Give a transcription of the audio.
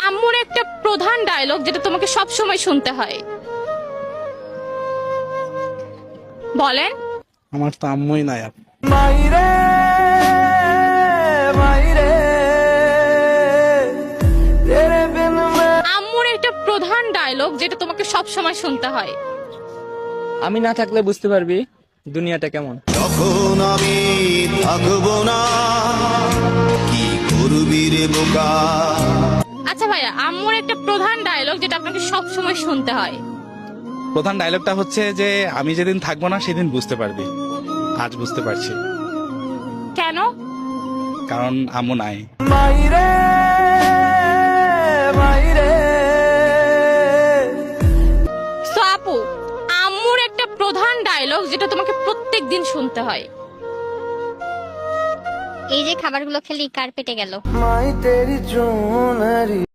আম্মুর একটা প্রধান ডায়লগ যেটা তোমাকে সব সময় শুনতে হয়, বলেন। আমার তো আম্মুই নাই। মাইরে মাইরে তেরে বিন আম্মুর একটা প্রধান ডায়লগ যেটা তোমাকে সব সময় শুনতে হয়। আমি না থাকলে বুঝতে পারবি দুনিয়াটা কেমন। যখন আমি থাকবো না কি করবি রে বোকা। আচ্ছা ভাইয়া, আম্মুর একটা প্রধান ডায়লগ যেটা আপনাকে সব সময় শুনতে হয়। প্রধান ডায়লগটা হচ্ছে যে আমি যেদিন থাকবো না সেদিন বুঝতে পারবি। আজ বুঝতে পারছি, কেন? কারণ আম্মু নাই। মাইরে মাইরে সো আপু, আম্মুর একটা প্রধান ডায়লগ যেটা তোমাকে প্রত্যেক দিন শুনতে হয়। এই যে খাবারগুলো খেলি কার পেটে গেল? মাই তেরি চুনরি